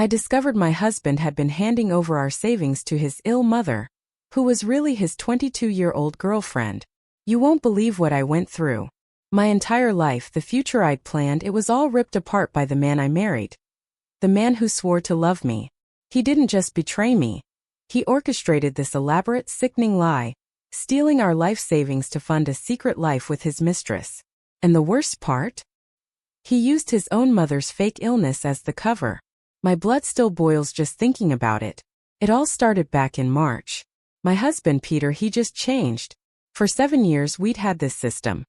I discovered my husband had been handing over our savings to his ill mother, who was really his 22-year-old girlfriend. You won't believe what I went through. My entire life, the future I'd planned, it was all ripped apart by the man I married. The man who swore to love me. He didn't just betray me. He orchestrated this elaborate, sickening lie, stealing our life savings to fund a secret life with his mistress. And the worst part? He used his own mother's fake illness as the cover. My blood still boils just thinking about it. It all started back in March. My husband Peter, he just changed. For 7 years we'd had this system.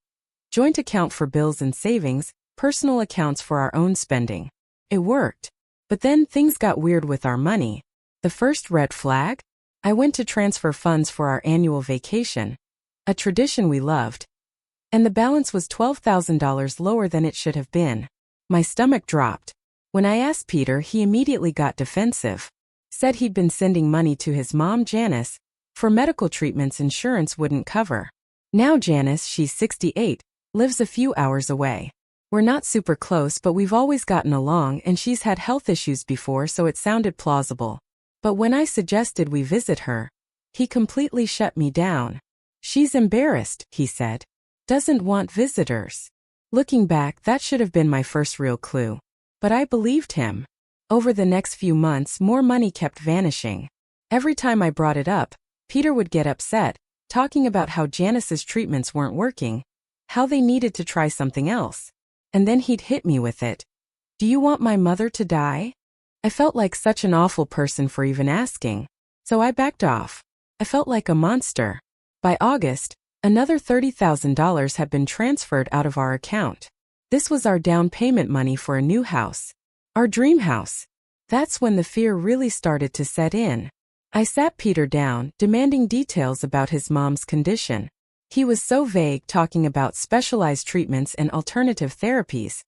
Joint account for bills and savings, personal accounts for our own spending. It worked. But then things got weird with our money. The first red flag? I went to transfer funds for our annual vacation, a tradition we loved, and the balance was $12,000 lower than it should have been. My stomach dropped. When I asked Peter, he immediately got defensive. Said he'd been sending money to his mom Janice for medical treatments insurance wouldn't cover. Now Janice, she's 68, lives a few hours away. We're not super close, but we've always gotten along, and she's had health issues before, so it sounded plausible. But when I suggested we visit her, he completely shut me down. She's embarrassed, he said. Doesn't want visitors. Looking back, that should have been my first real clue. But I believed him. Over the next few months, more money kept vanishing. Every time I brought it up, Peter would get upset, talking about how Janice's treatments weren't working, how they needed to try something else. And then he'd hit me with it. Do you want my mother to die? I felt like such an awful person for even asking, so I backed off. I felt like a monster. By August, another $30,000 had been transferred out of our account. This was our down payment money for a new house. Our dream house. That's when the fear really started to set in. I sat Peter down, demanding details about his mom's condition. He was so vague, talking about specialized treatments and alternative therapies.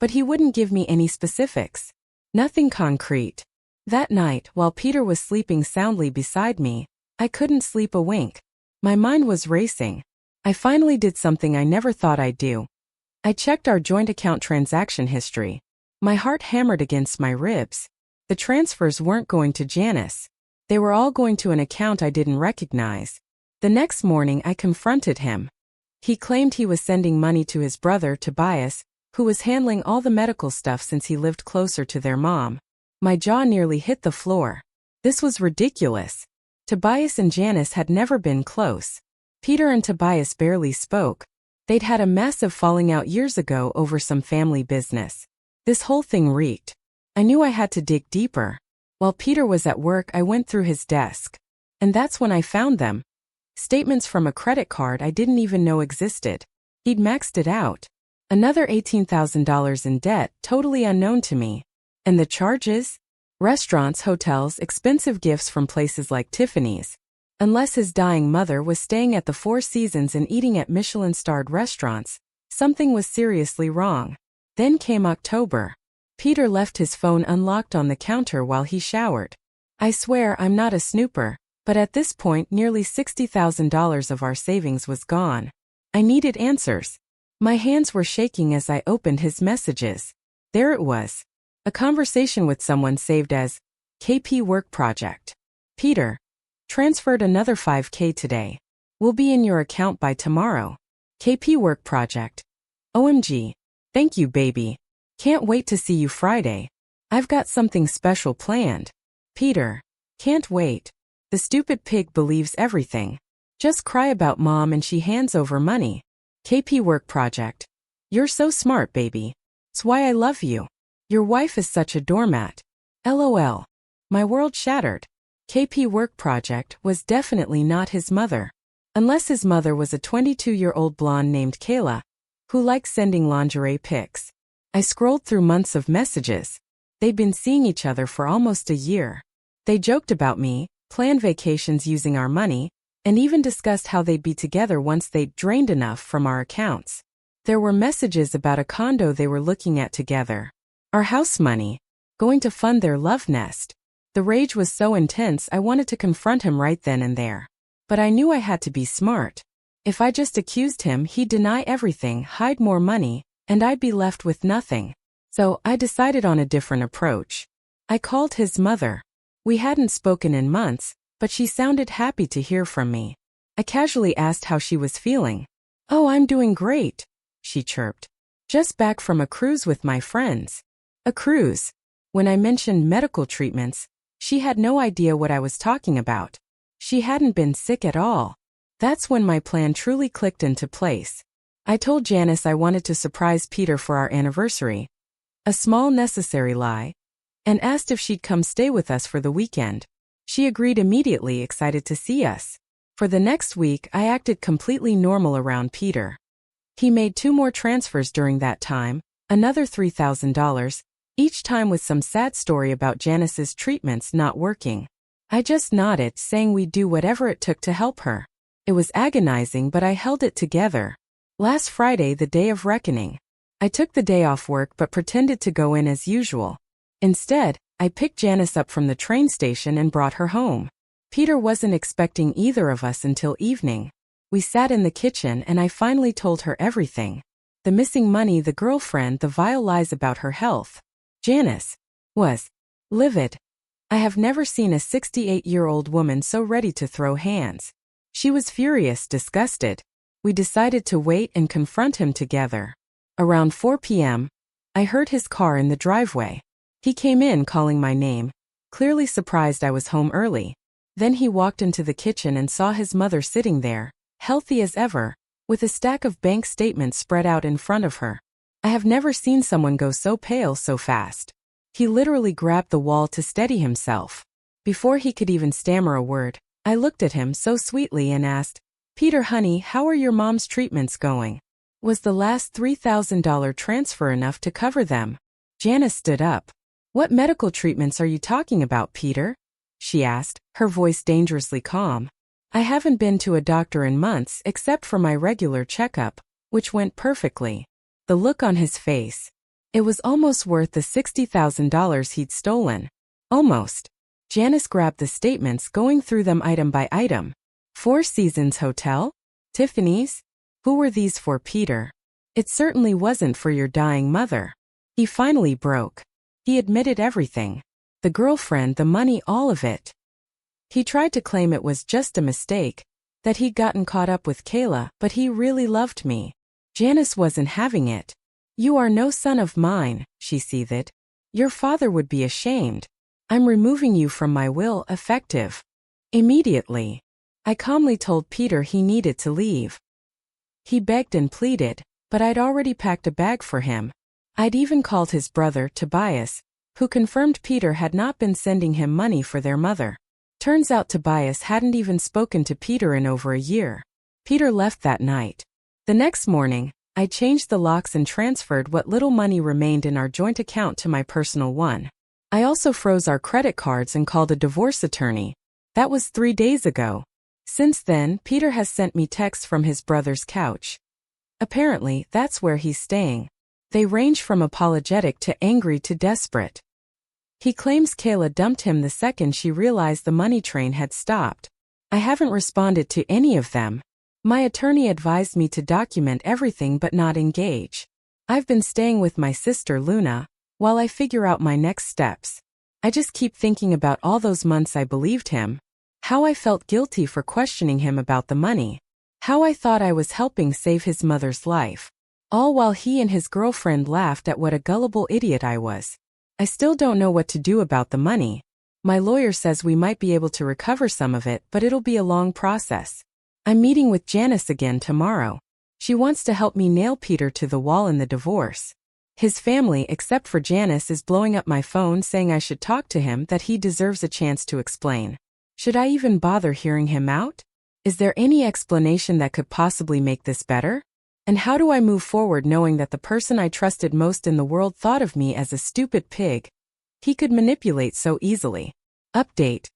But he wouldn't give me any specifics. Nothing concrete. That night, while Peter was sleeping soundly beside me, I couldn't sleep a wink. My mind was racing. I finally did something I never thought I'd do. I checked our joint account transaction history. My heart hammered against my ribs. The transfers weren't going to Janice. They were all going to an account I didn't recognize. The next morning I confronted him. He claimed he was sending money to his brother Tobias, who was handling all the medical stuff since he lived closer to their mom. My jaw nearly hit the floor. This was ridiculous. Tobias and Janice had never been close. Peter and Tobias barely spoke. They'd had a massive falling out years ago over some family business. This whole thing reeked. I knew I had to dig deeper. While Peter was at work, I went through his desk. And that's when I found them. Statements from a credit card I didn't even know existed. He'd maxed it out. Another $18,000 in debt, totally unknown to me. And the charges? Restaurants, hotels, expensive gifts from places like Tiffany's. Unless his dying mother was staying at the Four Seasons and eating at Michelin-starred restaurants, something was seriously wrong. Then came October. Peter left his phone unlocked on the counter while he showered. I swear I'm not a snooper, but at this point nearly $60,000 of our savings was gone. I needed answers. My hands were shaking as I opened his messages. There it was. A conversation with someone saved as KP Work Project. Peter. Transferred another $5K today. Will be in your account by tomorrow. KP Work Project. OMG. Thank you, baby. Can't wait to see you Friday. I've got something special planned. Peter. Can't wait. The stupid pig believes everything. Just cry about mom and she hands over money. KP Work Project. You're so smart, baby. It's why I love you. Your wife is such a doormat. LOL. My world shattered. KP Work Project was definitely not his mother. Unless his mother was a 22-year-old blonde named Kayla, who liked sending lingerie pics. I scrolled through months of messages. They'd been seeing each other for almost a year. They joked about me, planned vacations using our money, and even discussed how they'd be together once they'd drained enough from our accounts. There were messages about a condo they were looking at together. Our house money. Going to fund their love nest. The rage was so intense I wanted to confront him right then and there. But I knew I had to be smart. If I just accused him, he'd deny everything, hide more money, and I'd be left with nothing. So I decided on a different approach. I called his mother. We hadn't spoken in months, but she sounded happy to hear from me. I casually asked how she was feeling. "Oh, I'm doing great," she chirped. "Just back from a cruise with my friends." A cruise. When I mentioned medical treatments, she had no idea what I was talking about. She hadn't been sick at all. That's when my plan truly clicked into place. I told Janice I wanted to surprise Peter for our anniversary. A small necessary lie. And asked if she'd come stay with us for the weekend. She agreed immediately, excited to see us. For the next week, I acted completely normal around Peter. He made 2 more transfers during that time, another $3,000, each time with some sad story about Janice's treatments not working. I just nodded, saying we'd do whatever it took to help her. It was agonizing, but I held it together. Last Friday, the day of reckoning. I took the day off work but pretended to go in as usual. Instead, I picked Janice up from the train station and brought her home. Peter wasn't expecting either of us until evening. We sat in the kitchen and I finally told her everything. The missing money, the girlfriend, the vile lies about her health. Janice was livid. I have never seen a 68-year-old woman so ready to throw hands. She was furious, disgusted. We decided to wait and confront him together. Around 4 p.m., I heard his car in the driveway. He came in calling my name, clearly surprised I was home early. Then he walked into the kitchen and saw his mother sitting there, healthy as ever, with a stack of bank statements spread out in front of her. I have never seen someone go so pale so fast. He literally grabbed the wall to steady himself. Before he could even stammer a word, I looked at him so sweetly and asked, "Peter, honey, how are your mom's treatments going? Was the last $3,000 transfer enough to cover them?" Janice stood up. "What medical treatments are you talking about, Peter?" she asked, her voice dangerously calm. "I haven't been to a doctor in months except for my regular checkup, which went perfectly." The look on his face. It was almost worth the $60,000 he'd stolen. Almost. Janice grabbed the statements, going through them item by item. Four Seasons Hotel? Tiffany's? Who were these for, Peter? It certainly wasn't for your dying mother. He finally broke. He admitted everything. The girlfriend, the money, all of it. He tried to claim it was just a mistake, that he'd gotten caught up with Kayla, but he really loved me. Janice wasn't having it. "You are no son of mine," she seethed. "Your father would be ashamed. I'm removing you from my will, effective immediately." I calmly told Peter he needed to leave. He begged and pleaded, but I'd already packed a bag for him. I'd even called his brother, Tobias, who confirmed Peter had not been sending him money for their mother. Turns out Tobias hadn't even spoken to Peter in over a year. Peter left that night. The next morning, I changed the locks and transferred what little money remained in our joint account to my personal one. I also froze our credit cards and called a divorce attorney. That was 3 days ago. Since then, Peter has sent me texts from his brother's couch. Apparently, that's where he's staying. They range from apologetic to angry to desperate. He claims Kayla dumped him the second she realized the money train had stopped. I haven't responded to any of them. My attorney advised me to document everything but not engage. I've been staying with my sister Luna, while I figure out my next steps. I just keep thinking about all those months I believed him. How I felt guilty for questioning him about the money. How I thought I was helping save his mother's life. All while he and his girlfriend laughed at what a gullible idiot I was. I still don't know what to do about the money. My lawyer says we might be able to recover some of it, but it'll be a long process. I'm meeting with Janice again tomorrow. She wants to help me nail Peter to the wall in the divorce. His family, except for Janice, is blowing up my phone saying I should talk to him, that he deserves a chance to explain. Should I even bother hearing him out? Is there any explanation that could possibly make this better? And how do I move forward knowing that the person I trusted most in the world thought of me as a stupid pig? He could manipulate so easily. Update.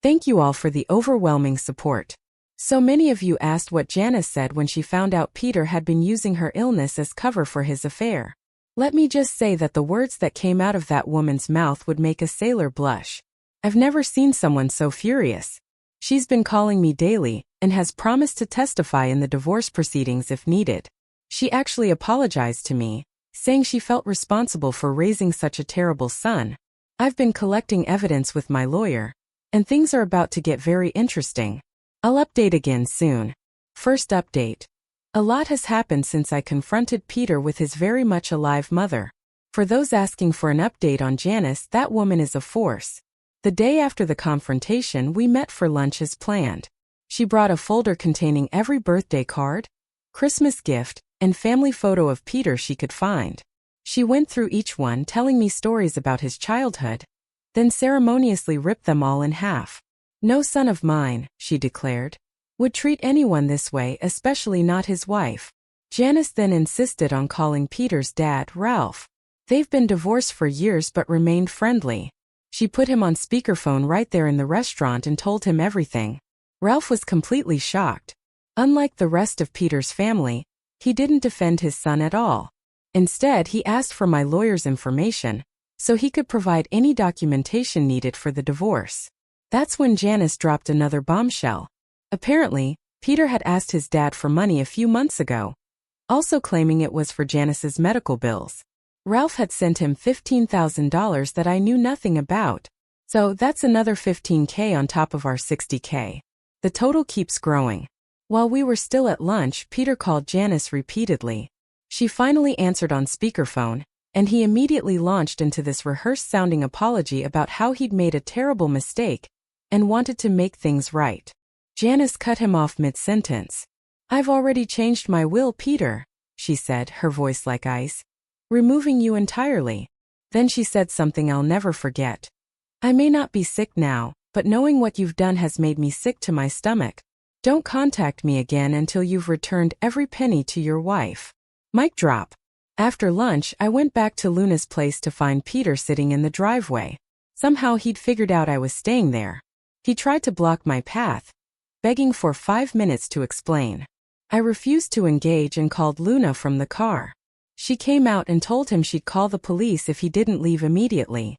Thank you all for the overwhelming support. So many of you asked what Janice said when she found out Peter had been using her illness as cover for his affair. Let me just say that the words that came out of that woman's mouth would make a sailor blush. I've never seen someone so furious. She's been calling me daily, and has promised to testify in the divorce proceedings if needed. She actually apologized to me, saying she felt responsible for raising such a terrible son. I've been collecting evidence with my lawyer, and things are about to get very interesting. I'll update again soon. First update. A lot has happened since I confronted Peter with his very much alive mother. For those asking for an update on Janice, that woman is a force. The day after the confrontation, we met for lunch as planned. She brought a folder containing every birthday card, Christmas gift, and family photo of Peter she could find. She went through each one, telling me stories about his childhood, then ceremoniously ripped them all in half. No son of mine, she declared, would treat anyone this way, especially not his wife. Janice then insisted on calling Peter's dad Ralph. They've been divorced for years but remained friendly. She put him on speakerphone right there in the restaurant and told him everything. Ralph was completely shocked. Unlike the rest of Peter's family, he didn't defend his son at all. Instead, he asked for my lawyer's information, so he could provide any documentation needed for the divorce. That's when Janice dropped another bombshell. Apparently, Peter had asked his dad for money a few months ago, also claiming it was for Janice's medical bills. Ralph had sent him $15,000 that I knew nothing about, so that's another $15K on top of our $60K. The total keeps growing. While we were still at lunch, Peter called Janice repeatedly. She finally answered on speakerphone, and he immediately launched into this rehearsed-sounding apology about how he'd made a terrible mistake and wanted to make things right. Janice cut him off mid-sentence. "I've already changed my will, Peter," she said, her voice like ice. "Removing you entirely." Then she said something I'll never forget. "I may not be sick now, but knowing what you've done has made me sick to my stomach. Don't contact me again until you've returned every penny to your wife." Mic drop. After lunch, I went back to Luna's place to find Peter sitting in the driveway. Somehow he'd figured out I was staying there. He tried to block my path, begging for 5 minutes to explain. I refused to engage and called Luna from the car. She came out and told him she'd call the police if he didn't leave immediately.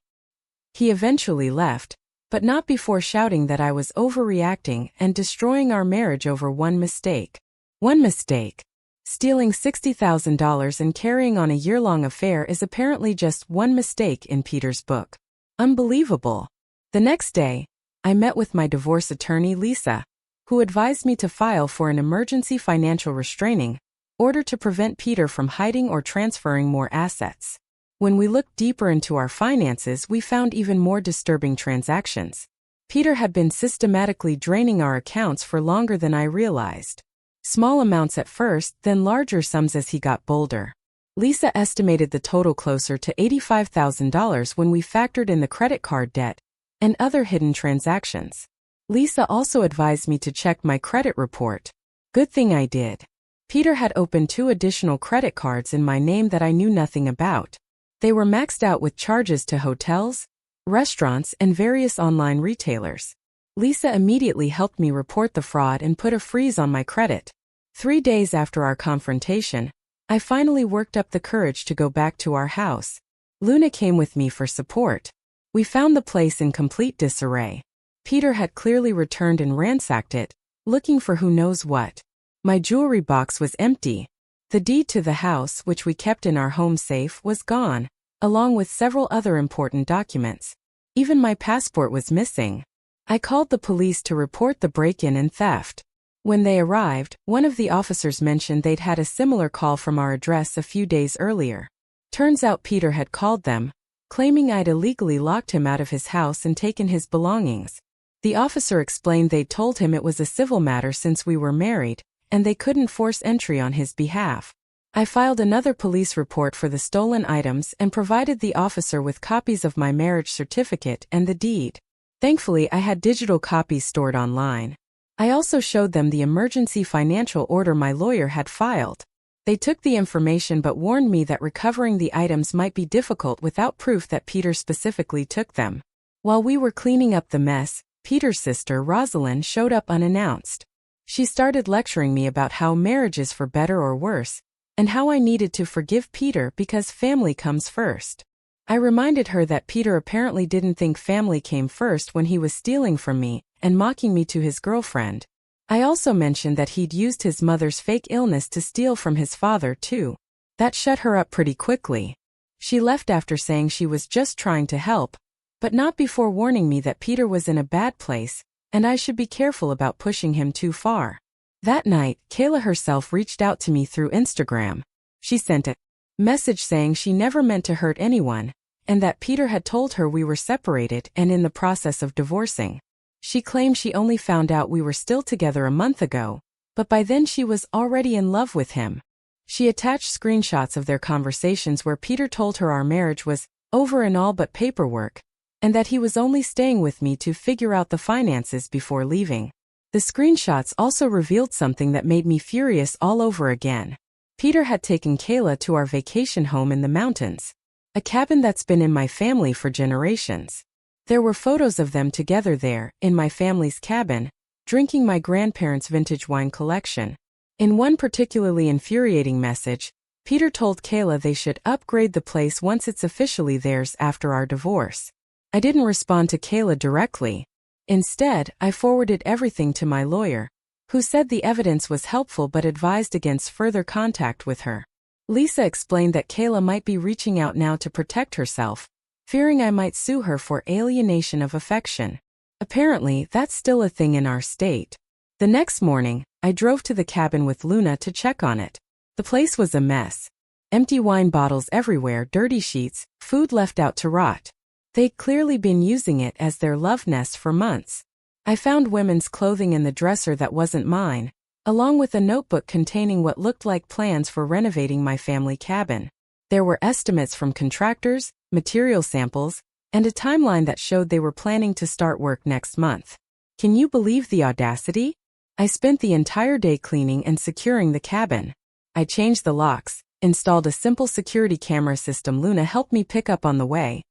He eventually left, but not before shouting that I was overreacting and destroying our marriage over one mistake. One mistake. Stealing $60,000 and carrying on a year-long affair is apparently just one mistake in Peter's book. Unbelievable. The next day, I met with my divorce attorney Lisa, who advised me to file for an emergency financial restraining order to prevent Peter from hiding or transferring more assets. When we looked deeper into our finances, we found even more disturbing transactions. Peter had been systematically draining our accounts for longer than I realized. Small amounts at first, then larger sums as he got bolder. Lisa estimated the total closer to $85,000 when we factored in the credit card debt and other hidden transactions. Lisa also advised me to check my credit report. Good thing I did. Peter had opened 2 additional credit cards in my name that I knew nothing about. They were maxed out with charges to hotels, restaurants, and various online retailers. Lisa immediately helped me report the fraud and put a freeze on my credit. 3 days after our confrontation, I finally worked up the courage to go back to our house. Luna came with me for support. We found the place in complete disarray. Peter had clearly returned and ransacked it, looking for who knows what. My jewelry box was empty. The deed to the house, which we kept in our home safe, was gone, along with several other important documents. Even my passport was missing. I called the police to report the break-in and theft. When they arrived, one of the officers mentioned they'd had a similar call from our address a few days earlier. Turns out Peter had called them, claiming I'd illegally locked him out of his house and taken his belongings. The officer explained they'd told him it was a civil matter since we were married, and they couldn't force entry on his behalf. I filed another police report for the stolen items and provided the officer with copies of my marriage certificate and the deed. Thankfully, I had digital copies stored online. I also showed them the emergency financial order my lawyer had filed. They took the information but warned me that recovering the items might be difficult without proof that Peter specifically took them. While we were cleaning up the mess, Peter's sister, Rosalind, showed up unannounced. She started lecturing me about how marriage is for better or worse, and how I needed to forgive Peter because family comes first. I reminded her that Peter apparently didn't think family came first when he was stealing from me and mocking me to his girlfriend. I also mentioned that he'd used his mother's fake illness to steal from his father too. That shut her up pretty quickly. She left after saying she was just trying to help, but not before warning me that Peter was in a bad place, and I should be careful about pushing him too far. That night, Kayla herself reached out to me through Instagram. She sent a message saying she never meant to hurt anyone, and that Peter had told her we were separated and in the process of divorcing. She claimed she only found out we were still together a month ago, but by then she was already in love with him. She attached screenshots of their conversations where Peter told her our marriage was over and all but paperwork, and that he was only staying with me to figure out the finances before leaving. The screenshots also revealed something that made me furious all over again. Peter had taken Kayla to our vacation home in the mountains, a cabin that's been in my family for generations. There were photos of them together there, in my family's cabin, drinking my grandparents' vintage wine collection. In one particularly infuriating message, Peter told Kayla they should upgrade the place once it's officially theirs after our divorce. I didn't respond to Kayla directly. Instead, I forwarded everything to my lawyer, who said the evidence was helpful but advised against further contact with her. Lisa explained that Kayla might be reaching out now to protect herself, fearing I might sue her for alienation of affection. Apparently, that's still a thing in our state. The next morning, I drove to the cabin with Luna to check on it. The place was a mess. Empty wine bottles everywhere, dirty sheets, food left out to rot. They'd clearly been using it as their love nest for months. I found women's clothing in the dresser that wasn't mine, along with a notebook containing what looked like plans for renovating my family cabin. There were estimates from contractors, material samples, and a timeline that showed they were planning to start work next month. Can you believe the audacity? I spent the entire day cleaning and securing the cabin. I changed the locks, installed a simple security camera system Luna helped me pick up on the way,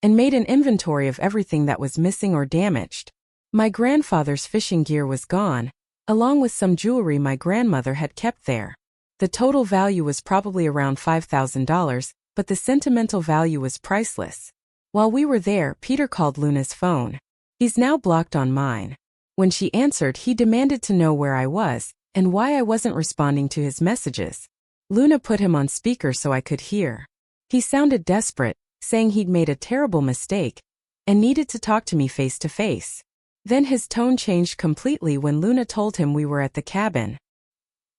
and made an inventory of everything that was missing or damaged. My grandfather's fishing gear was gone, along with some jewelry my grandmother had kept there. The total value was probably around $5,000, but the sentimental value was priceless. While we were there, Peter called Luna's phone. He's now blocked on mine. When she answered, he demanded to know where I was, and why I wasn't responding to his messages. Luna put him on speaker so I could hear. He sounded desperate, saying he'd made a terrible mistake, and needed to talk to me face to face. Then his tone changed completely when Luna told him we were at the cabin.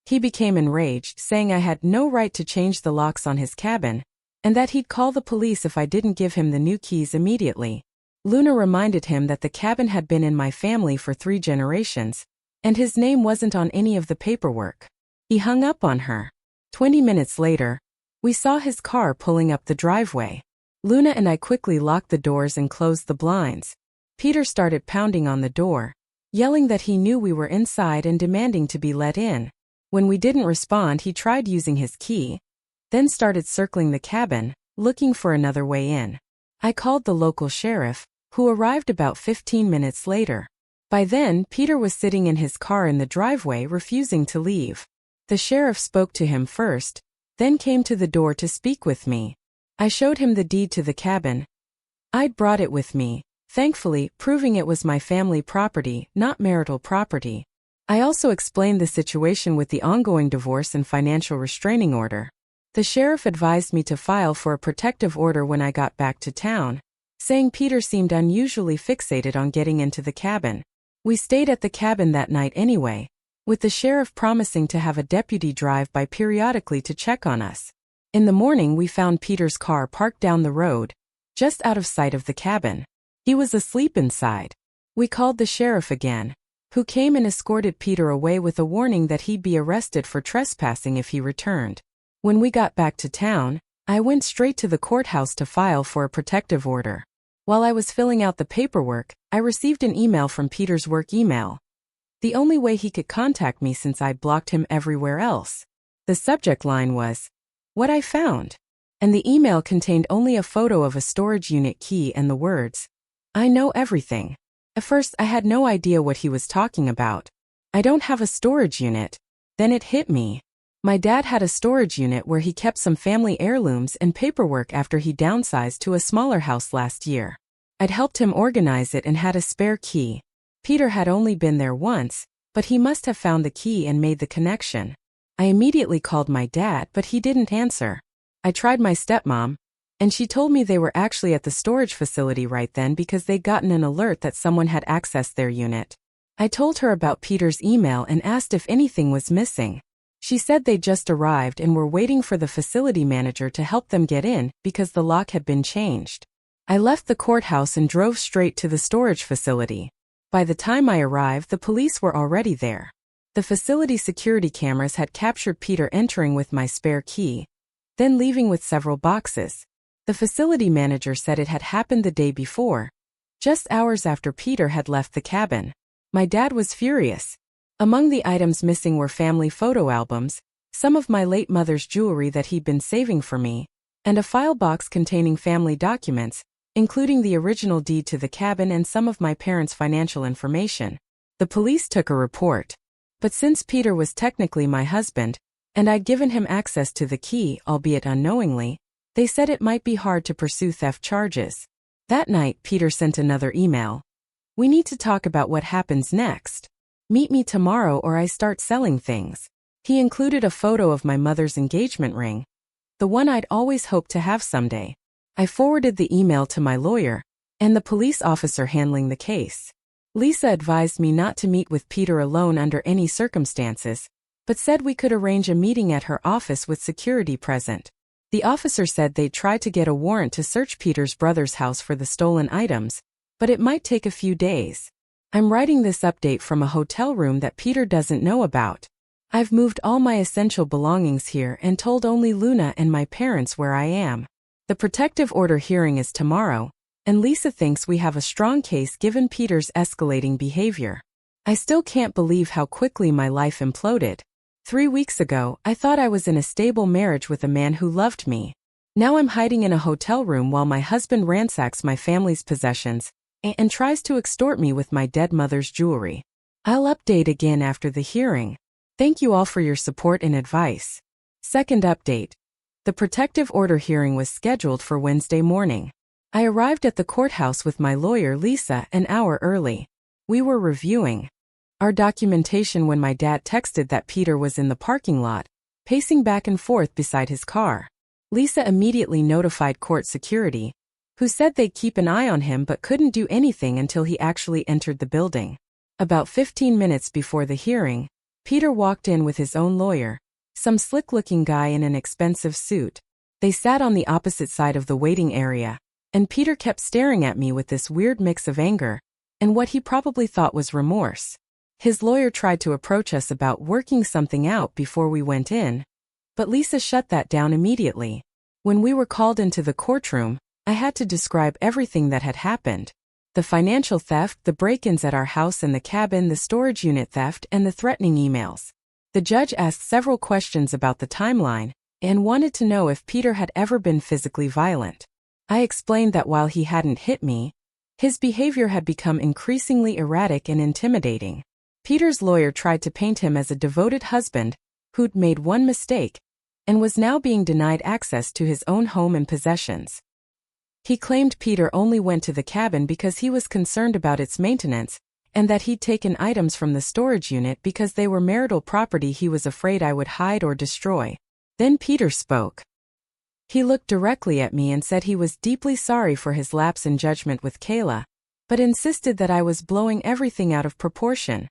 He became enraged, saying I had no right to change the locks on his cabin, and that he'd call the police if I didn't give him the new keys immediately. Luna reminded him that the cabin had been in my family for 3 generations, and his name wasn't on any of the paperwork. He hung up on her. 20 minutes later, we saw his car pulling up the driveway. Luna and I quickly locked the doors and closed the blinds. Peter started pounding on the door, yelling that he knew we were inside and demanding to be let in. When we didn't respond, he tried using his key, then started circling the cabin, looking for another way in. I called the local sheriff, who arrived about 15 minutes later. By then, Peter was sitting in his car in the driveway, refusing to leave. The sheriff spoke to him first, then came to the door to speak with me. I showed him the deed to the cabin. I'd brought it with me, thankfully, proving it was my family property, not marital property. I also explained the situation with the ongoing divorce and financial restraining order. The sheriff advised me to file for a protective order when I got back to town, saying Peter seemed unusually fixated on getting into the cabin. We stayed at the cabin that night anyway, with the sheriff promising to have a deputy drive by periodically to check on us. In the morning, we found Peter's car parked down the road, just out of sight of the cabin. He was asleep inside. We called the sheriff again, who came and escorted Peter away with a warning that he'd be arrested for trespassing if he returned. When we got back to town, I went straight to the courthouse to file for a protective order. While I was filling out the paperwork, I received an email from Peter's work email. The only way he could contact me since I'd blocked him everywhere else. The subject line was, "What I found," and the email contained only a photo of a storage unit key and the words, "I know everything." At first, I had no idea what he was talking about. I don't have a storage unit. Then it hit me. My dad had a storage unit where he kept some family heirlooms and paperwork after he downsized to a smaller house last year. I'd helped him organize it and had a spare key. Peter had only been there once, but he must have found the key and made the connection. I immediately called my dad, but he didn't answer. I tried my stepmom, And she told me they were actually at the storage facility right then because they'd gotten an alert that someone had accessed their unit. I told her about Peter's email and asked if anything was missing. She said they'd just arrived and were waiting for the facility manager to help them get in because the lock had been changed. I left the courthouse and drove straight to the storage facility. By the time I arrived, the police were already there. The facility security cameras had captured Peter entering with my spare key, then leaving with several boxes. The facility manager said it had happened the day before, just hours after Peter had left the cabin. My dad was furious. Among the items missing were family photo albums, some of my late mother's jewelry that he'd been saving for me, and a file box containing family documents, including the original deed to the cabin and some of my parents' financial information. The police took a report. But since Peter was technically my husband, and I'd given him access to the key, albeit unknowingly, they said it might be hard to pursue theft charges. That night, Peter sent another email. "We need to talk about what happens next. Meet me tomorrow or I start selling things." He included a photo of my mother's engagement ring, the one I'd always hoped to have someday. I forwarded the email to my lawyer and the police officer handling the case. Lisa advised me not to meet with Peter alone under any circumstances, but said we could arrange a meeting at her office with security present. The officer said they'd try to get a warrant to search Peter's brother's house for the stolen items, but it might take a few days. I'm writing this update from a hotel room that Peter doesn't know about. I've moved all my essential belongings here and told only Luna and my parents where I am. The protective order hearing is tomorrow, and Lisa thinks we have a strong case given Peter's escalating behavior. I still can't believe how quickly my life imploded. 3 weeks ago, I thought I was in a stable marriage with a man who loved me. Now I'm hiding in a hotel room while my husband ransacks my family's possessions and tries to extort me with my dead mother's jewelry. I'll update again after the hearing. Thank you all for your support and advice. Second update. The protective order hearing was scheduled for Wednesday morning. I arrived at the courthouse with my lawyer Lisa an hour early. We were reviewing our documentation when my dad texted that Peter was in the parking lot, pacing back and forth beside his car. Lisa immediately notified court security, who said they'd keep an eye on him but couldn't do anything until he actually entered the building. About 15 minutes before the hearing, Peter walked in with his own lawyer, some slick-looking guy in an expensive suit. They sat on the opposite side of the waiting area, and Peter kept staring at me with this weird mix of anger and what he probably thought was remorse. His lawyer tried to approach us about working something out before we went in, but Lisa shut that down immediately. When we were called into the courtroom, I had to describe everything that had happened. The financial theft, the break-ins at our house and the cabin, the storage unit theft, and the threatening emails. The judge asked several questions about the timeline and wanted to know if Peter had ever been physically violent. I explained that while he hadn't hit me, his behavior had become increasingly erratic and intimidating. Peter's lawyer tried to paint him as a devoted husband who'd made one mistake and was now being denied access to his own home and possessions. He claimed Peter only went to the cabin because he was concerned about its maintenance and that he'd taken items from the storage unit because they were marital property he was afraid I would hide or destroy. Then Peter spoke. He looked directly at me and said he was deeply sorry for his lapse in judgment with Kayla, but insisted that I was blowing everything out of proportion.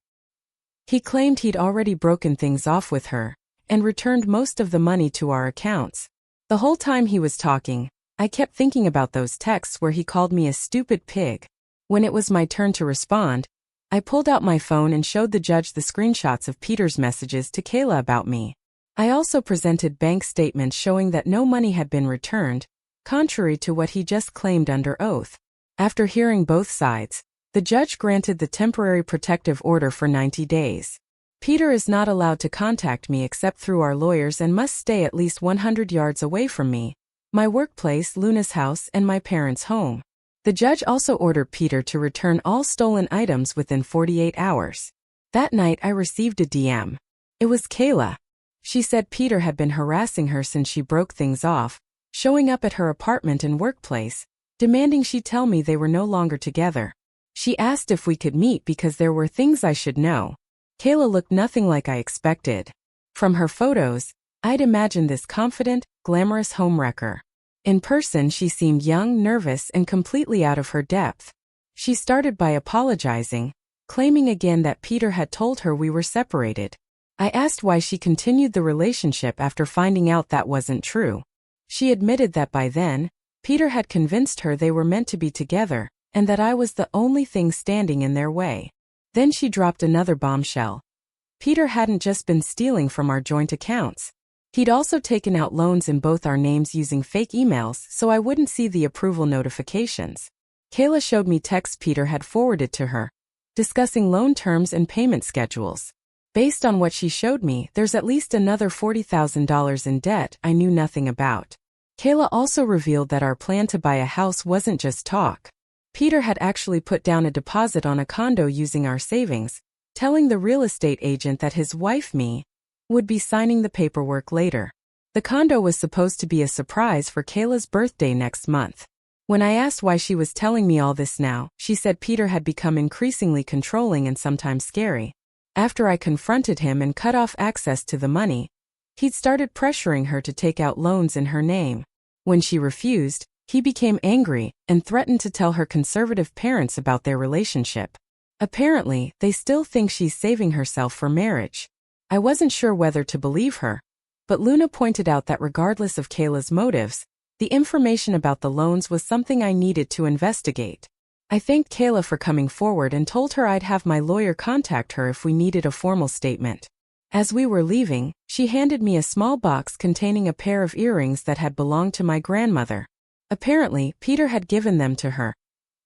He claimed he'd already broken things off with her and returned most of the money to our accounts. The whole time he was talking, I kept thinking about those texts where he called me a stupid pig. When it was my turn to respond, I pulled out my phone and showed the judge the screenshots of Peter's messages to Kayla about me. I also presented bank statements showing that no money had been returned, contrary to what he just claimed under oath. After hearing both sides, the judge granted the temporary protective order for 90 days. Peter is not allowed to contact me except through our lawyers and must stay at least 100 yards away from me, my workplace, Luna's house, and my parents' home. The judge also ordered Peter to return all stolen items within 48 hours. That night I received a DM. It was Kayla. She said Peter had been harassing her since she broke things off, showing up at her apartment and workplace, demanding she tell me they were no longer together. She asked if we could meet because there were things I should know. Kayla looked nothing like I expected. From her photos, I'd imagined this confident, glamorous homewrecker. In person, she seemed young, nervous, and completely out of her depth. She started by apologizing, claiming again that Peter had told her we were separated. I asked why she continued the relationship after finding out that wasn't true. She admitted that by then, Peter had convinced her they were meant to be together, and that I was the only thing standing in their way. Then she dropped another bombshell. Peter hadn't just been stealing from our joint accounts. He'd also taken out loans in both our names using fake emails so I wouldn't see the approval notifications. Kayla showed me texts Peter had forwarded to her, discussing loan terms and payment schedules. Based on what she showed me, there's at least another $40,000 in debt I knew nothing about. Kayla also revealed that our plan to buy a house wasn't just talk. Peter had actually put down a deposit on a condo using our savings, telling the real estate agent that his wife, me, would be signing the paperwork later. The condo was supposed to be a surprise for Kayla's birthday next month. When I asked why she was telling me all this now, she said Peter had become increasingly controlling and sometimes scary. After I confronted him and cut off access to the money, he'd started pressuring her to take out loans in her name. When she refused, he became angry and threatened to tell her conservative parents about their relationship. Apparently, they still think she's saving herself for marriage. I wasn't sure whether to believe her, but Luna pointed out that regardless of Kayla's motives, the information about the loans was something I needed to investigate. I thanked Kayla for coming forward and told her I'd have my lawyer contact her if we needed a formal statement. As we were leaving, she handed me a small box containing a pair of earrings that had belonged to my grandmother. Apparently, Peter had given them to her,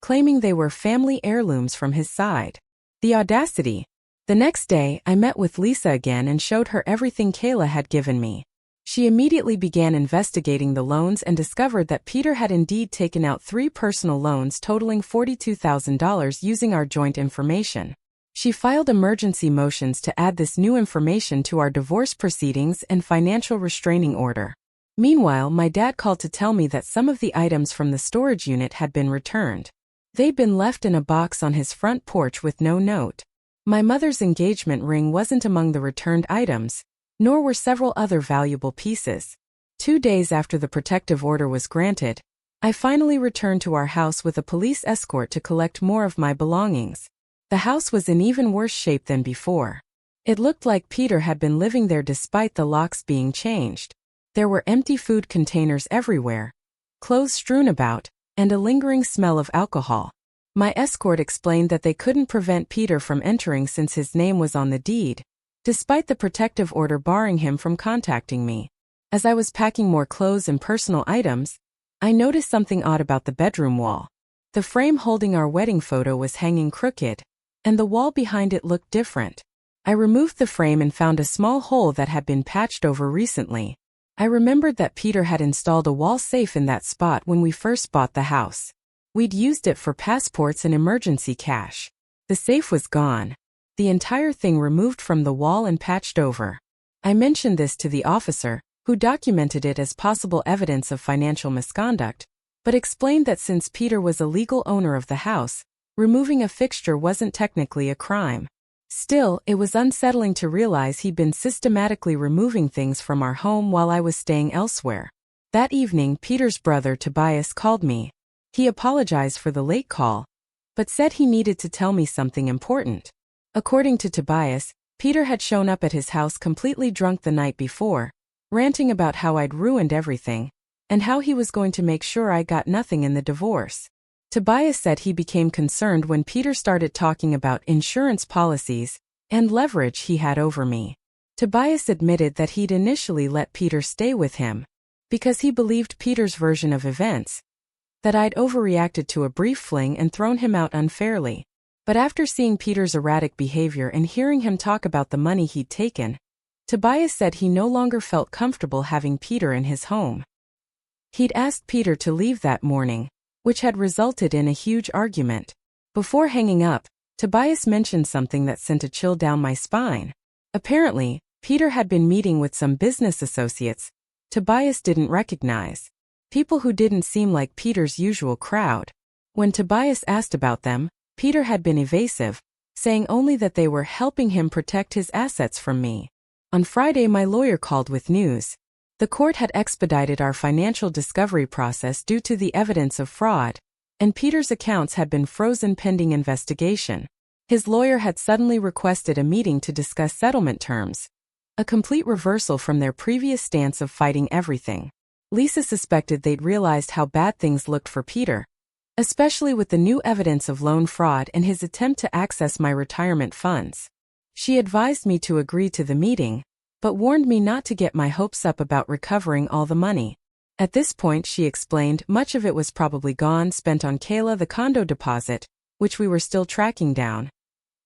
claiming they were family heirlooms from his side. The audacity! The next day, I met with Lisa again and showed her everything Kayla had given me. She immediately began investigating the loans and discovered that Peter had indeed taken out 3 personal loans totaling $42,000 using our joint information. She filed emergency motions to add this new information to our divorce proceedings and financial restraining order. Meanwhile, my dad called to tell me that some of the items from the storage unit had been returned. They'd been left in a box on his front porch with no note. My mother's engagement ring wasn't among the returned items, nor were several other valuable pieces. 2 days after the protective order was granted, I finally returned to our house with a police escort to collect more of my belongings. The house was in even worse shape than before. It looked like Peter had been living there despite the locks being changed. There were empty food containers everywhere, clothes strewn about, and a lingering smell of alcohol. My escort explained that they couldn't prevent Peter from entering since his name was on the deed, despite the protective order barring him from contacting me. As I was packing more clothes and personal items, I noticed something odd about the bedroom wall. The frame holding our wedding photo was hanging crooked, and the wall behind it looked different. I removed the frame and found a small hole that had been patched over recently. I remembered that Peter had installed a wall safe in that spot when we first bought the house. We'd used it for passports and emergency cash. The safe was gone, the entire thing removed from the wall and patched over. I mentioned this to the officer, who documented it as possible evidence of financial misconduct, but explained that since Peter was a legal owner of the house, removing a fixture wasn't technically a crime. Still, it was unsettling to realize he'd been systematically removing things from our home while I was staying elsewhere. That evening, Peter's brother Tobias called me. He apologized for the late call, but said he needed to tell me something important. According to Tobias, Peter had shown up at his house completely drunk the night before, ranting about how I'd ruined everything, and how he was going to make sure I got nothing in the divorce. Tobias said he became concerned when Peter started talking about insurance policies and leverage he had over me. Tobias admitted that he'd initially let Peter stay with him because he believed Peter's version of events, that I'd overreacted to a brief fling and thrown him out unfairly. But after seeing Peter's erratic behavior and hearing him talk about the money he'd taken, Tobias said he no longer felt comfortable having Peter in his home. He'd asked Peter to leave that morning, which had resulted in a huge argument. Before hanging up, Tobias mentioned something that sent a chill down my spine. Apparently, Peter had been meeting with some business associates Tobias didn't recognize, people who didn't seem like Peter's usual crowd. When Tobias asked about them, Peter had been evasive, saying only that they were helping him protect his assets from me. On Friday, my lawyer called with news. The court had expedited our financial discovery process due to the evidence of fraud, and Peter's accounts had been frozen pending investigation. His lawyer had suddenly requested a meeting to discuss settlement terms, a complete reversal from their previous stance of fighting everything. Lisa suspected they'd realized how bad things looked for Peter, especially with the new evidence of loan fraud and his attempt to access my retirement funds. She advised me to agree to the meeting, but warned me not to get my hopes up about recovering all the money. At this point, she explained, much of it was probably gone, spent on Kayla, the condo deposit, which we were still tracking down,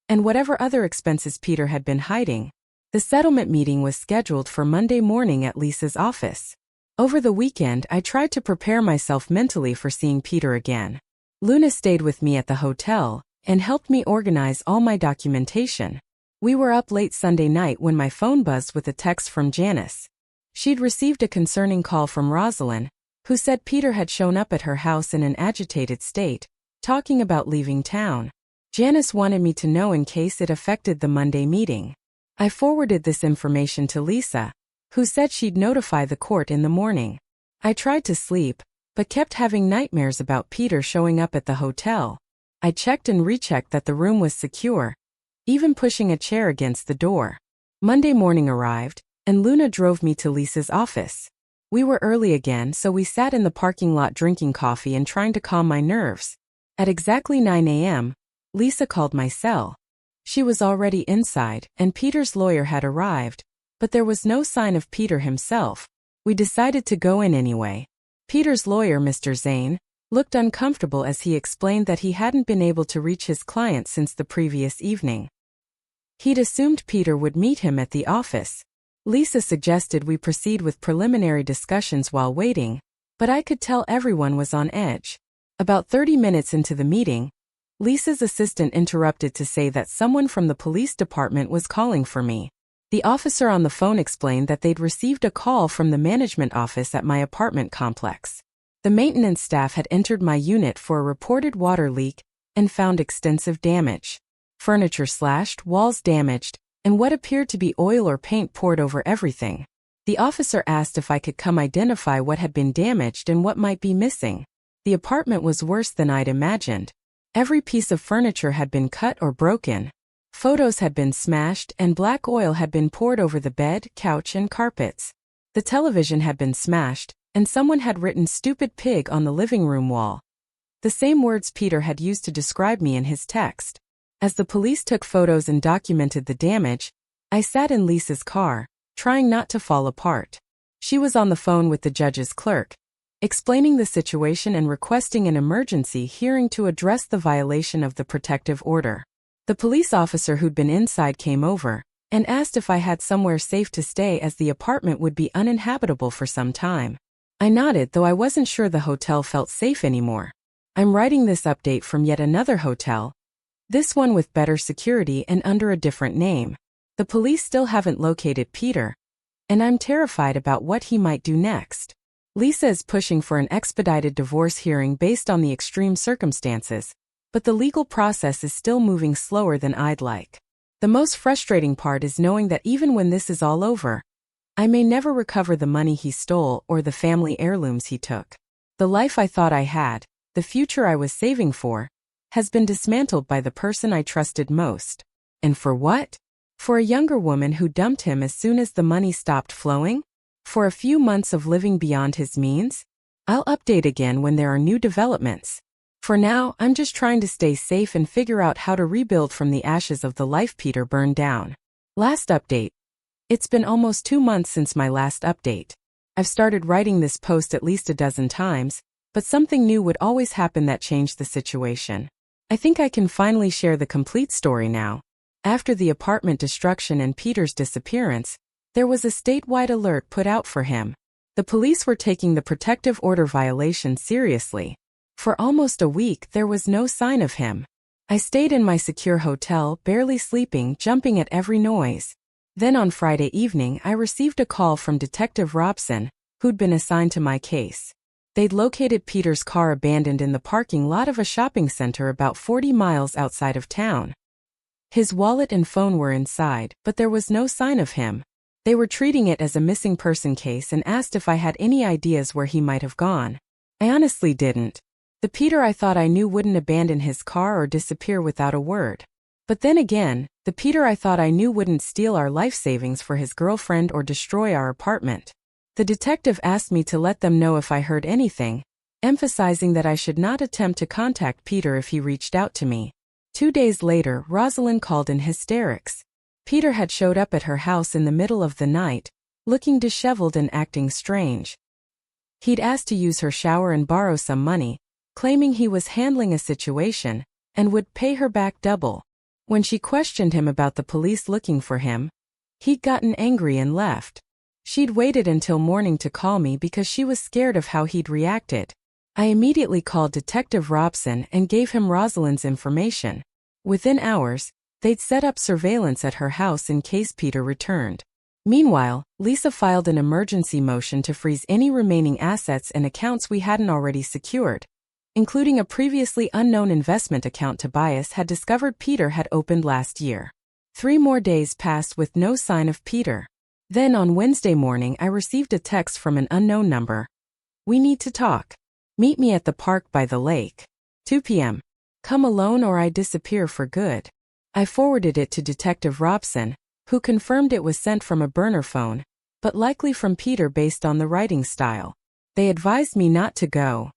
and whatever other expenses Peter had been hiding. The settlement meeting was scheduled for Monday morning at Lisa's office. Over the weekend, I tried to prepare myself mentally for seeing Peter again. Luna stayed with me at the hotel and helped me organize all my documentation. We were up late Sunday night when my phone buzzed with a text from Janice. She'd received a concerning call from Rosalind, who said Peter had shown up at her house in an agitated state, talking about leaving town. Janice wanted me to know in case it affected the Monday meeting. I forwarded this information to Lisa, who said she'd notify the court in the morning. I tried to sleep, but kept having nightmares about Peter showing up at the hotel. I checked and rechecked that the room was secure, even pushing a chair against the door. Monday morning arrived, and Luna drove me to Lisa's office. We were early again, so we sat in the parking lot drinking coffee and trying to calm my nerves. At exactly 9 a.m., Lisa called my cell. She was already inside, and Peter's lawyer had arrived, but there was no sign of Peter himself. We decided to go in anyway. Peter's lawyer, Mr. Zane, looked uncomfortable as he explained that he hadn't been able to reach his client since the previous evening. He'd assumed Peter would meet him at the office. Lisa suggested we proceed with preliminary discussions while waiting, but I could tell everyone was on edge. About 30 minutes into the meeting, Lisa's assistant interrupted to say that someone from the police department was calling for me. The officer on the phone explained that they'd received a call from the management office at my apartment complex. The maintenance staff had entered my unit for a reported water leak and found extensive damage. Furniture slashed, walls damaged, and what appeared to be oil or paint poured over everything. The officer asked if I could come identify what had been damaged and what might be missing. The apartment was worse than I'd imagined. Every piece of furniture had been cut or broken. Photos had been smashed, and black oil had been poured over the bed, couch, and carpets. The television had been smashed, and someone had written "stupid pig" on the living room wall. The same words Peter had used to describe me in his text. As the police took photos and documented the damage, I sat in Lisa's car, trying not to fall apart. She was on the phone with the judge's clerk, explaining the situation and requesting an emergency hearing to address the violation of the protective order. The police officer who'd been inside came over and asked if I had somewhere safe to stay as the apartment would be uninhabitable for some time. I nodded, though I wasn't sure the hotel felt safe anymore. I'm writing this update from yet another hotel, this one with better security and under a different name. The police still haven't located Peter, and I'm terrified about what he might do next. Lisa is pushing for an expedited divorce hearing based on the extreme circumstances, but the legal process is still moving slower than I'd like. The most frustrating part is knowing that even when this is all over, I may never recover the money he stole or the family heirlooms he took. The life I thought I had, the future I was saving for, has been dismantled by the person I trusted most. And for what? For a younger woman who dumped him as soon as the money stopped flowing? For a few months of living beyond his means? I'll update again when there are new developments. For now, I'm just trying to stay safe and figure out how to rebuild from the ashes of the life Peter burned down. Last update. It's been almost 2 months since my last update. I've started writing this post at least a dozen times, but something new would always happen that changed the situation. I think I can finally share the complete story now. After the apartment destruction and Peter's disappearance, there was a statewide alert put out for him. The police were taking the protective order violation seriously. For almost a week, there was no sign of him. I stayed in my secure hotel, barely sleeping, jumping at every noise. Then on Friday evening, I received a call from Detective Robson, who'd been assigned to my case. They'd located Peter's car abandoned in the parking lot of a shopping center about 40 miles outside of town. His wallet and phone were inside, but there was no sign of him. They were treating it as a missing person case and asked if I had any ideas where he might have gone. I honestly didn't. The Peter I thought I knew wouldn't abandon his car or disappear without a word. But then again, the Peter I thought I knew wouldn't steal our life savings for his girlfriend or destroy our apartment. The detective asked me to let them know if I heard anything, emphasizing that I should not attempt to contact Peter if he reached out to me. 2 days later, Rosalind called in hysterics. Peter had showed up at her house in the middle of the night, looking disheveled and acting strange. He'd asked to use her shower and borrow some money, claiming he was handling a situation and would pay her back double. When she questioned him about the police looking for him, he'd gotten angry and left. She'd waited until morning to call me because she was scared of how he'd reacted. I immediately called Detective Robson and gave him Rosalind's information. Within hours, they'd set up surveillance at her house in case Peter returned. Meanwhile, Lisa filed an emergency motion to freeze any remaining assets and accounts we hadn't already secured, including a previously unknown investment account Tobias had discovered Peter had opened last year. 3 more days passed with no sign of Peter. Then on Wednesday morning I received a text from an unknown number. "We need to talk. Meet me at the park by the lake. 2 p.m. Come alone or I disappear for good." I forwarded it to Detective Robson, who confirmed it was sent from a burner phone, but likely from Peter based on the writing style. They advised me not to go,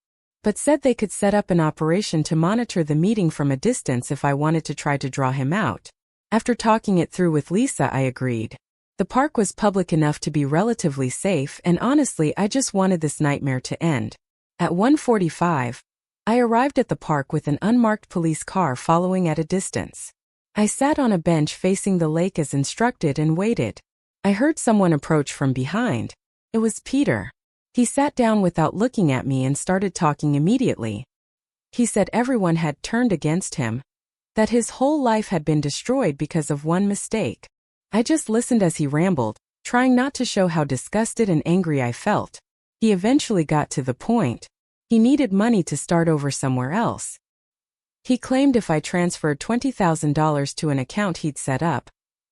but said they could set up an operation to monitor the meeting from a distance if I wanted to try to draw him out. After talking it through with Lisa, I agreed. The park was public enough to be relatively safe, and honestly I just wanted this nightmare to end. At 1:45, I arrived at the park with an unmarked police car following at a distance. I sat on a bench facing the lake as instructed and waited. I heard someone approach from behind. It was Peter. He sat down without looking at me and started talking immediately. He said everyone had turned against him, that his whole life had been destroyed because of one mistake. I just listened as he rambled, trying not to show how disgusted and angry I felt. He eventually got to the point. He needed money to start over somewhere else. He claimed if I transferred $20,000 to an account he'd set up,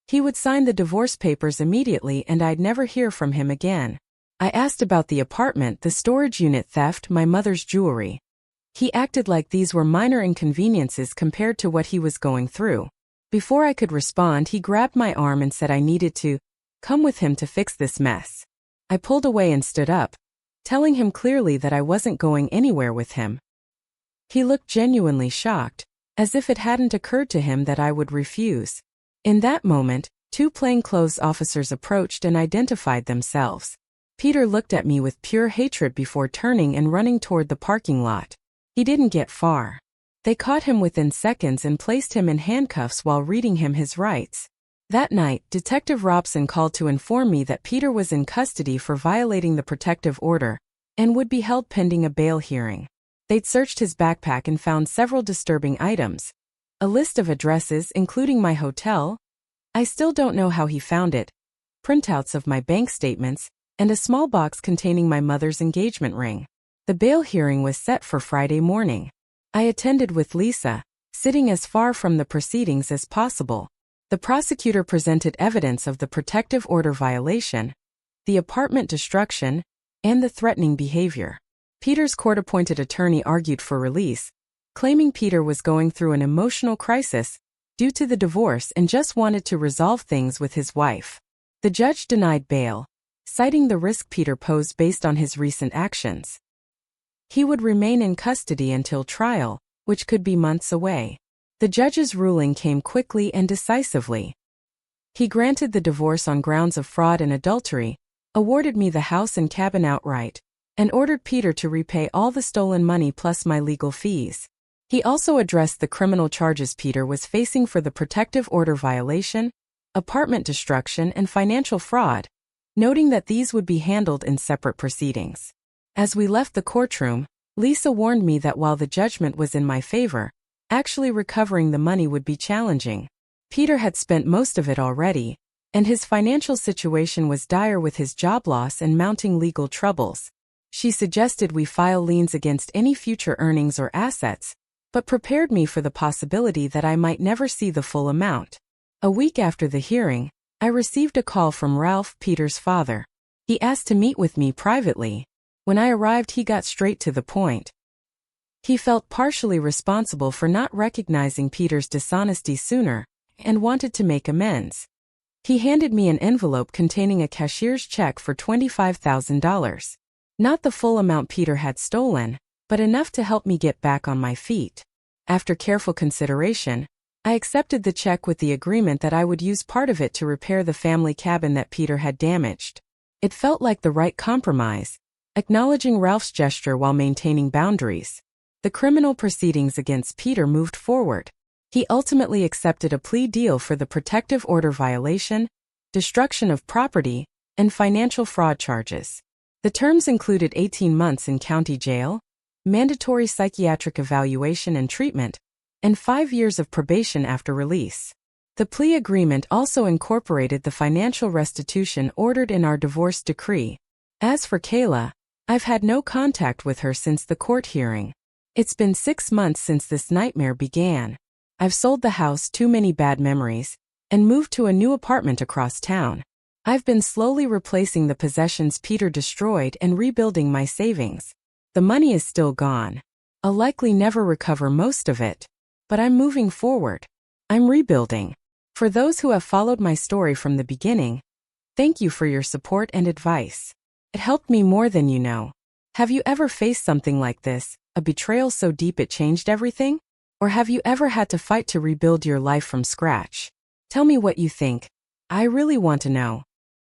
he would sign the divorce papers immediately and I'd never hear from him again. I asked about the apartment, the storage unit theft, my mother's jewelry. He acted like these were minor inconveniences compared to what he was going through. Before I could respond, he grabbed my arm and said I needed to come with him to fix this mess. I pulled away and stood up, telling him clearly that I wasn't going anywhere with him. He looked genuinely shocked, as if it hadn't occurred to him that I would refuse. In that moment, 2 plainclothes officers approached and identified themselves. Peter looked at me with pure hatred before turning and running toward the parking lot. He didn't get far. They caught him within seconds and placed him in handcuffs while reading him his rights. That night, Detective Robson called to inform me that Peter was in custody for violating the protective order and would be held pending a bail hearing. They'd searched his backpack and found several disturbing items. A list of addresses, including my hotel. I still don't know how he found it. Printouts of my bank statements, and a small box containing my mother's engagement ring. The bail hearing was set for Friday morning. I attended with Lisa, sitting as far from the proceedings as possible. The prosecutor presented evidence of the protective order violation, the apartment destruction, and the threatening behavior. Peter's court-appointed attorney argued for release, claiming Peter was going through an emotional crisis due to the divorce and just wanted to resolve things with his wife. The judge denied bail, citing the risk Peter posed based on his recent actions. He would remain in custody until trial, which could be months away. The judge's ruling came quickly and decisively. He granted the divorce on grounds of fraud and adultery, awarded me the house and cabin outright, and ordered Peter to repay all the stolen money plus my legal fees. He also addressed the criminal charges Peter was facing for the protective order violation, apartment destruction, and financial fraud, noting that these would be handled in separate proceedings. As we left the courtroom, Lisa warned me that while the judgment was in my favor, actually recovering the money would be challenging. Peter had spent most of it already, and his financial situation was dire with his job loss and mounting legal troubles. She suggested we file liens against any future earnings or assets, but prepared me for the possibility that I might never see the full amount. A week after the hearing, I received a call from Ralph, Peter's father. He asked to meet with me privately. When I arrived, he got straight to the point. He felt partially responsible for not recognizing Peter's dishonesty sooner and wanted to make amends. He handed me an envelope containing a cashier's check for $25,000. Not the full amount Peter had stolen, but enough to help me get back on my feet. After careful consideration, I accepted the check with the agreement that I would use part of it to repair the family cabin that Peter had damaged. It felt like the right compromise, acknowledging Ralph's gesture while maintaining boundaries. The criminal proceedings against Peter moved forward. He ultimately accepted a plea deal for the protective order violation, destruction of property, and financial fraud charges. The terms included 18 months in county jail, mandatory psychiatric evaluation and treatment, and 5 years of probation after release. The plea agreement also incorporated the financial restitution ordered in our divorce decree. As for Kayla, I've had no contact with her since the court hearing. It's been 6 months since this nightmare began. I've sold the house, too many bad memories, and moved to a new apartment across town. I've been slowly replacing the possessions Peter destroyed and rebuilding my savings. The money is still gone. I'll likely never recover most of it. But I'm moving forward. I'm rebuilding. For those who have followed my story from the beginning, thank you for your support and advice. It helped me more than you know. Have you ever faced something like this? A betrayal so deep it changed everything? Or have you ever had to fight to rebuild your life from scratch? Tell me what you think. I really want to know.